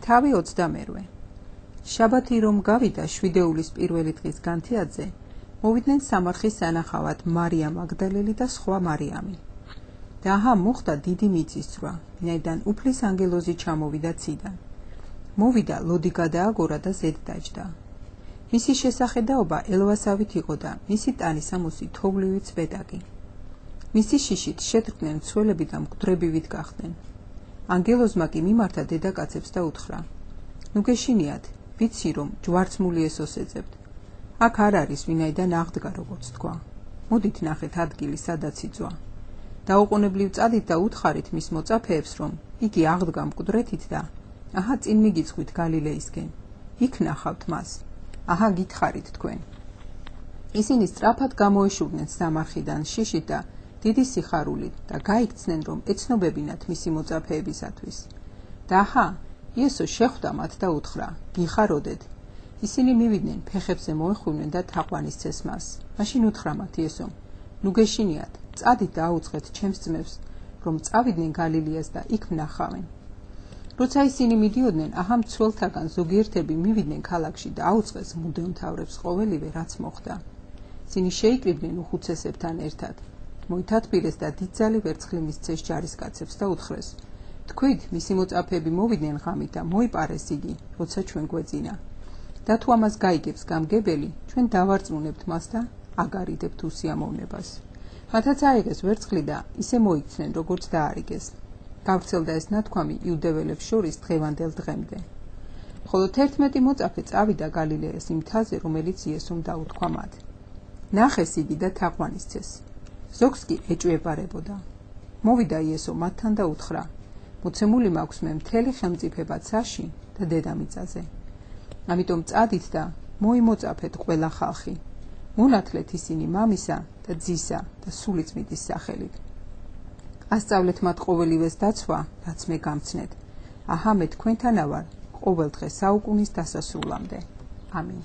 თავი 22. შაბათი რომ გავიდა შვიდეულის პირველი დღის განთიადზე, მოვიდნენ სამარხის სანახავად მარია მაგდალელი და სხვა მარიამი. და აჰა მოხდა დიდი მიწისძვრა, ვინაიდან უფლის ანგელოზი ჩამოვიდა ციდან. მოვიდა ლოდი გადააგორა და ზედ დაჯდა. მისი შესახედაობა ელვასავით იყო და მისი ტანისამოსი თოვლივით სვეტაკი. მისი შიშით შეთრკდნენ მცველები და მკვდრებივით გახდნენ. ანგელოზმა კი მიმართა დედაკაცებს და უთხრა: ნუ გეშინიათ, ვიცი რომ ჯვარცმული ესოს ეძებთ. აქ არ არის ვინაიდან აღდგა როგორც თქვა. მოდით ნახეთ ადგილი სადაც იწვა. დაუყოვნებლივ წადით და უთხარით მის მოწაფეებს რომ იგი აღდგა მკვდრეთით და აჰა წინ მიგიწვით გალილეისკენ. იქ ნახავთ მას. აჰა გითხარით თქვენ. ისინი სწრაფად გამოეშურნენ სამარხიდან შიშით და დიდი სიხარულით და გაიქცნენ რომ ეცნობებინათ მისი მოწაფეებისათვის. და აჰა იესო შეხვდა მათ და უთხრა: გიხაროდეთ. ისინი მივიდნენ, ფეხებზე მოეხუნენ და თაყვანისცეს მას. მაშინ უთხრა მათ იესომ: ნუ გეშინიათ, წადით და აუწყეთ ჩემს ძმებს, რომ წავიდნენ გალილეას და იქ ვნახავენ. როცა ისინი მიდიოდნენ, აჰა მცველთაგან ზოგიერთები მივიდნენ ქალაქში და აუწყეს მღვდელმთავრებს ყოველივე რაც მოხდა. ისინი შეიკრიბნენ უხუცესებთან ერთად. მოითათბირეს და დიდძალი ვერცხლი მისცეს ჯარისკაცებს და უთხრეს: თქვით, მისი მოწაფეები მოვიდნენ ღამით და მოიპარეს იგი, როცა ჩვენ გვეძინა. და თუ ამას გაიგებს გამგებელი, ჩვენ დავარწმუნებთ მას და აგარიდებთ უსიამოვნებას. მათაც აიღეს ვერცხლი და ისე მოიქცნენ, როგორც დაარიგეს. გავრცელდა ეს ნათქვამი იუდეველებს შორის დღევანდელ დღემდე. ხოლო 11 მოწაფე წავიდა გალილეას იმ მთაზე, რომელიც იესომ დაუთქვა მათ. ნახეს იგი და თაყვანისცეს. ზოგს კი ეჭვებარებოდა. მოვიდა იესო მათთან და უთხრა: მოცემული მაქვს მე მთელი ხელმწიფება ცაში და დედამიწაზე. ამიტომ წადით და მოიმოწაფეთ ყველა ხალხი. მონათლეთ ისინი მამისა და ძისა და სულიწმიდის სახელით. ასწავლეთ მათ ყოველივეს დაცვა, რაც მე გამცნეთ. აჰა მე თქვენთანა ვარ ყოველ დღე საუკუნის დასასრულამდე. ამინ.